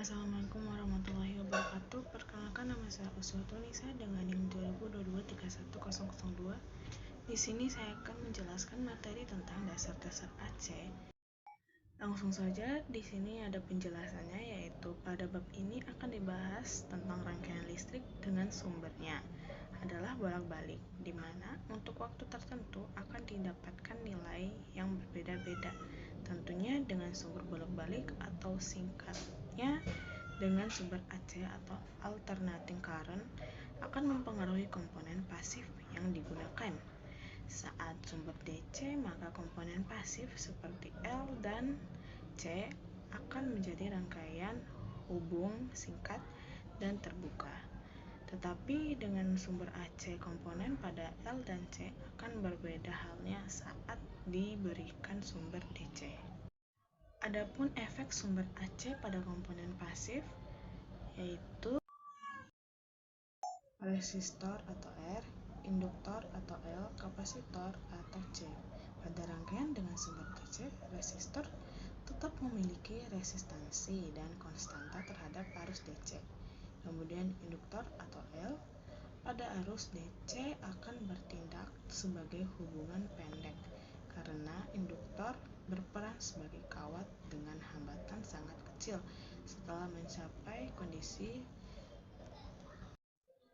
Assalamualaikum warahmatullahi wabarakatuh. Perkenalkan, nama saya Uswatun-Nisa dengan NIM 2022-31002. Di sini saya akan menjelaskan materi tentang dasar-dasar AC. Langsung saja, di sini ada penjelasannya, yaitu pada bab ini akan dibahas tentang rangkaian listrik dengan sumbernya adalah bolak-balik, di mana untuk waktu tertentu akan didapatkan nilai yang berbeda-beda, tentunya dengan sumber bolak-balik atau singkatnya dengan sumber AC atau alternating current akan mempengaruhi komponen pasif yang digunakan. Saat sumber DC, maka komponen pasif seperti L dan C akan menjadi rangkaian hubung singkat dan terbuka. Tetapi dengan sumber AC, komponen pada L dan C akan berbeda halnya saat diberikan sumber DC. Adapun efek sumber AC pada komponen pasif yaitu resistor atau R, induktor atau L, kapasitor atau C. Pada rangkaian dengan sumber DC, resistor tetap memiliki resistansi dan konstanta terhadap arus DC. Kemudian induktor atau L pada arus DC akan bertindak sebagai hubungan pendek karena induktor berperan sebagai kawat dengan hambatan sangat kecil setelah mencapai kondisi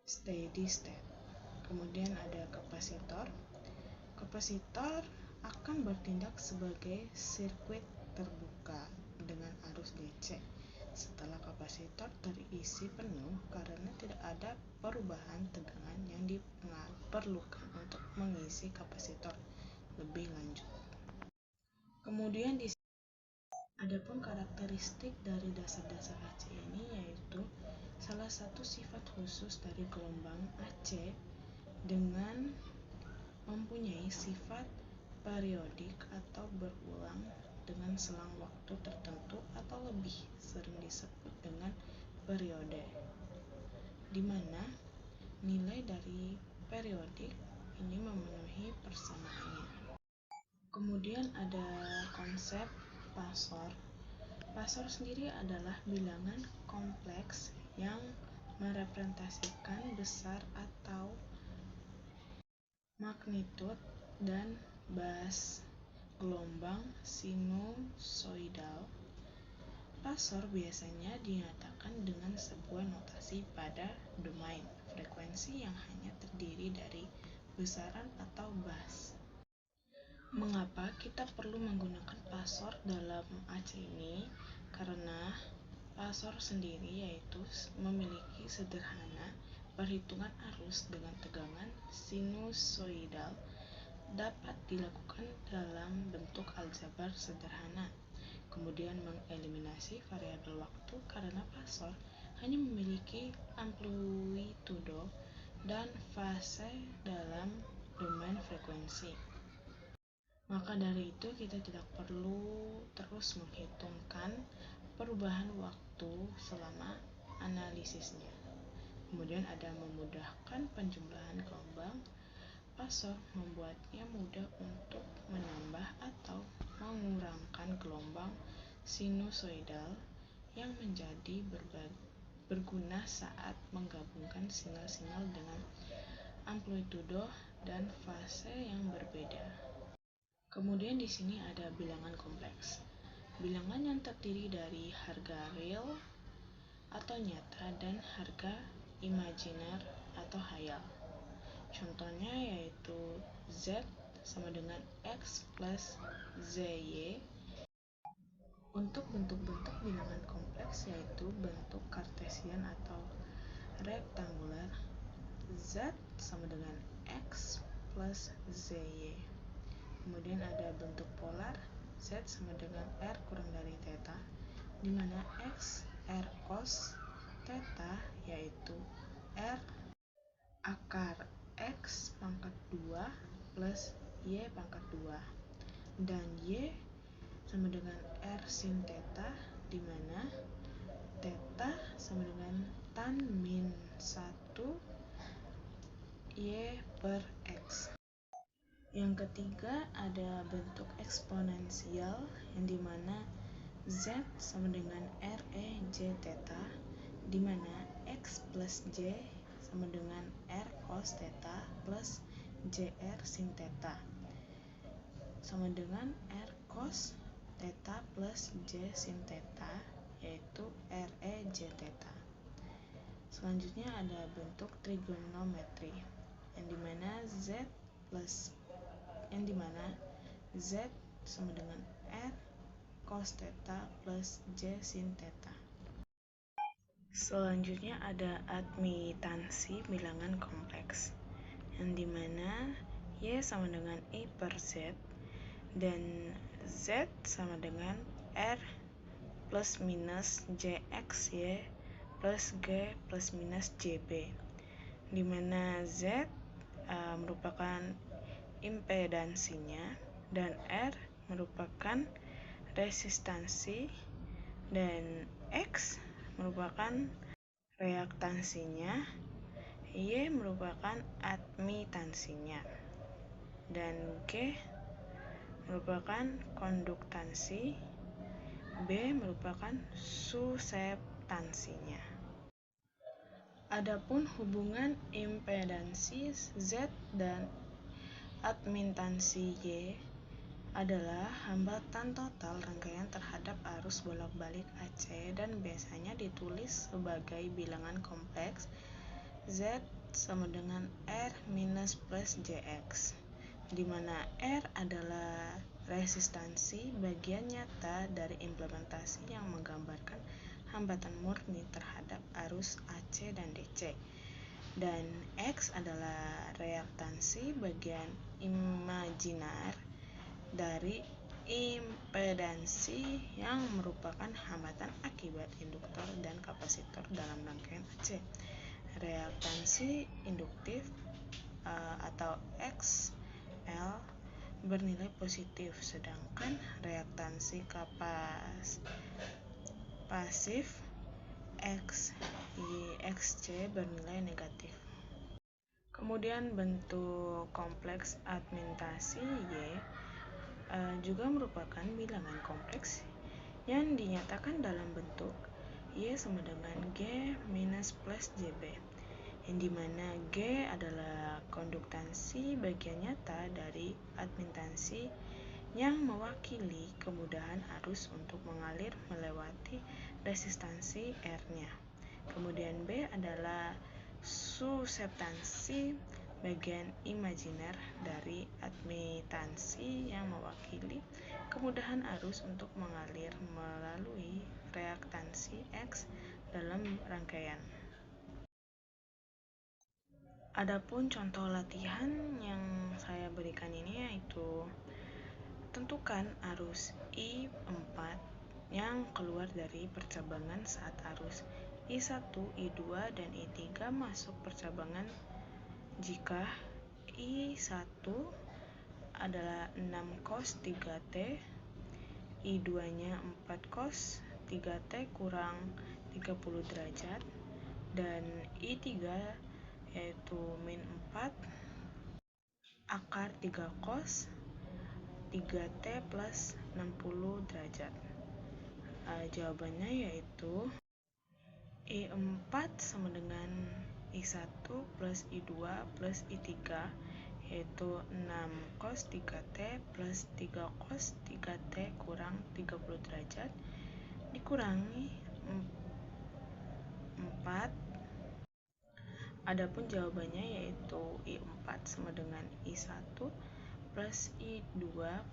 steady state. Kemudian ada kapasitor. Kapasitor akan bertindak sebagai sirkuit terbuka dengan arus DC setelah kapasitor terisi penuh karena tidak ada perubahan tegangan yang diperlukan untuk mengisi kapasitor lebih lanjut. Kemudian di adapun karakteristik dari dasar-dasar AC ini yaitu salah satu sifat khusus dari gelombang AC dengan mempunyai sifat periodik atau berulang dengan selang waktu tertentu atau lebih sering disebut dengan periode, di mana nilai dari periodik ini memenuhi persamaannya. Kemudian ada konsep pasor. Pasor sendiri adalah bilangan kompleks yang merepresentasikan besar atau magnitud dan bas gelombang sinusoidal. Pasor biasanya dinyatakan dengan sebuah notasi pada domain frekuensi yang hanya terdiri dari besaran atau bas. Mengapa kita perlu menggunakan pasor dalam AC ini? Karena pasor sendiri yaitu memiliki sederhana perhitungan arus dengan tegangan sinusoidal dapat dilakukan dalam bentuk aljabar sederhana. Kemudian mengeliminasi variabel waktu karena pasor hanya memiliki amplitudo dan fase dalam domain frekuensi. Maka dari itu kita tidak perlu terus menghitungkan perubahan waktu selama analisisnya. Kemudian ada memudahkan penjumlahan gelombang. Pasor membuatnya mudah untuk menambah atau mengurangkan gelombang sinusoidal yang menjadi berguna saat menggabungkan sinyal-sinyal dengan amplitudo dan fase yang berbeda. Kemudian di sini ada bilangan kompleks. Bilangan yang terdiri dari harga real atau nyata dan harga imajiner atau hayal. Contohnya yaitu Z sama dengan X plus ZY. Untuk bentuk-bentuk bilangan kompleks yaitu bentuk kartesian atau rektangular, Z sama dengan X plus ZY. Kemudian ada bentuk polar, Z sama dengan R kurang dari theta, di mana X R cos theta yaitu R akar X pangkat 2 plus Y pangkat 2, dan Y sama dengan R sin theta, di mana theta sama dengan tan min 1 Y per X. Yang ketiga ada bentuk eksponensial yang dimana Z sama dengan RE J theta, di mana X plus J sama dengan R cos theta plus JR sin theta sama dengan R cos theta plus J sin theta, yaitu RE J theta. Selanjutnya ada bentuk trigonometri yang dimana Z sama dengan R cos theta plus J sin theta. Selanjutnya ada admitansi bilangan kompleks yang dimana Y sama dengan I per Z dan Z sama dengan R plus minus JXY plus G plus minus JB, di mana Z merupakan impedansinya dan R merupakan resistansi dan X merupakan reaktansinya, Y merupakan admitansinya, dan G merupakan konduktansi, B merupakan suseptansinya. Adapun hubungan impedansi Z dan admitansi Y adalah hambatan total rangkaian terhadap arus bolak-balik AC dan biasanya ditulis sebagai bilangan kompleks Z sama dengan R minus plus JX, di mana R adalah resistansi bagian nyata dari implementasi yang menggambarkan hambatan murni terhadap arus AC dan DC, dan X adalah reaktansi bagian imajinar dari impedansi yang merupakan hambatan akibat induktor dan kapasitor dalam rangkaian AC. Reaktansi induktif atau XL bernilai positif, sedangkan reaktansi pasif XC bernilai negatif. Kemudian bentuk kompleks admitasi Y juga merupakan bilangan kompleks yang dinyatakan dalam bentuk Y sama dengan G minus plus JB, yang dimana G adalah konduktansi bagian nyata dari admitansi yang mewakili kemudahan arus untuk mengalir melewati resistansi R-nya. Kemudian B adalah suseptansi bagian imajiner dari admitansi yang mewakili kemudahan arus untuk mengalir melalui reaktansi X dalam rangkaian. Adapun contoh latihan yang saya berikan ini yaitu tentukan arus I4 yang keluar dari percabangan saat arus I1, I2, dan I3 masuk percabangan jika I1 adalah 6 cos 3T, I2-nya 4 cos 3T kurang 30 derajat, dan I3 yaitu min 4 akar 3 cos 3T plus 60 derajat. Jawabannya yaitu I4 sama dengan I1 plus I2 plus I3, yaitu 6 cos 3T plus 3 cos 3T kurang 30 derajat dikurangi 4. Adapun jawabannya yaitu I4 sama dengan I1 plus I2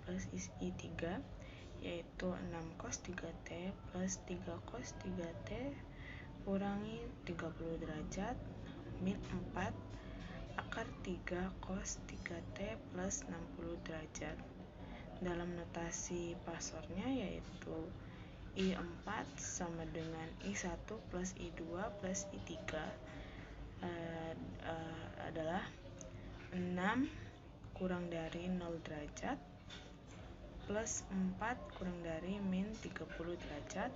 plus I3, yaitu 6 cos 3T plus 3 cos 3T kurangi 30 derajat min 4 akar 3 cos 3T plus 60 derajat. Dalam notasi pasornya yaitu I4 sama dengan I1 plus I2 plus I3 adalah 6 kurang dari 0 derajat plus 4 kurang dari min 30 derajat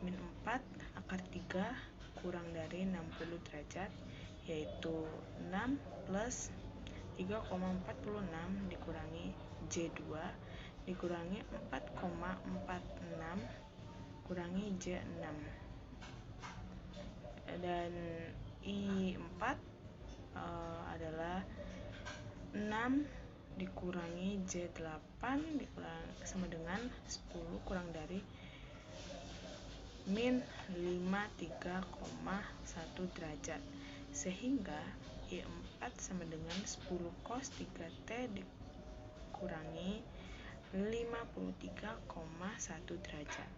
min 4 akar 3 kurang dari 60 derajat, yaitu 6 plus 3,46 dikurangi J2 dikurangi 4,46 kurangi J6. Dan I4 adalah 6 dikurangi J8 sama dengan 10 kurang dari min 53,1 derajat, sehingga I4 sama dengan 10 cos 3T dikurangi 53,1 derajat.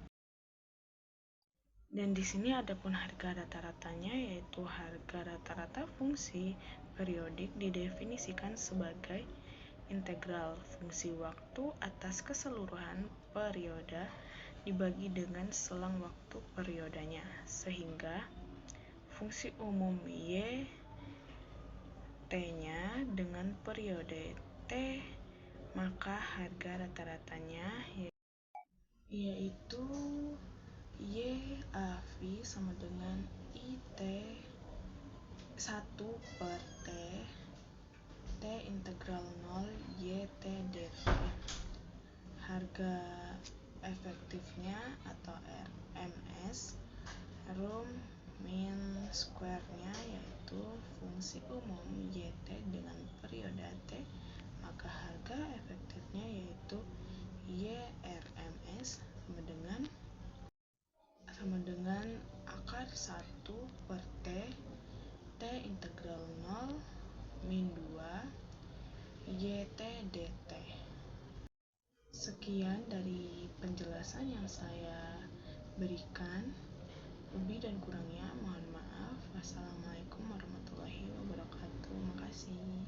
Dan di sini ada pun harga rata-ratanya, yaitu harga rata-rata fungsi periodik didefinisikan sebagai integral fungsi waktu atas keseluruhan periode dibagi dengan selang waktu periodenya, sehingga fungsi umum Y T-nya dengan periode T, maka harga rata-ratanya yaitu YAV sama dengan IT 1 per T integral 0 YT dt. Harga efektifnya atau RMS, root mean square-nya, yaitu fungsi umum YT dengan periode T, maka harga efektifnya yaitu YRMS sama dengan akar 1 per T integral 0 min 2 YT dt. Sekian dari penjelasan yang saya berikan. Lebih dan kurangnya mohon maaf. Wassalamualaikum warahmatullahi wabarakatuh. Makasih.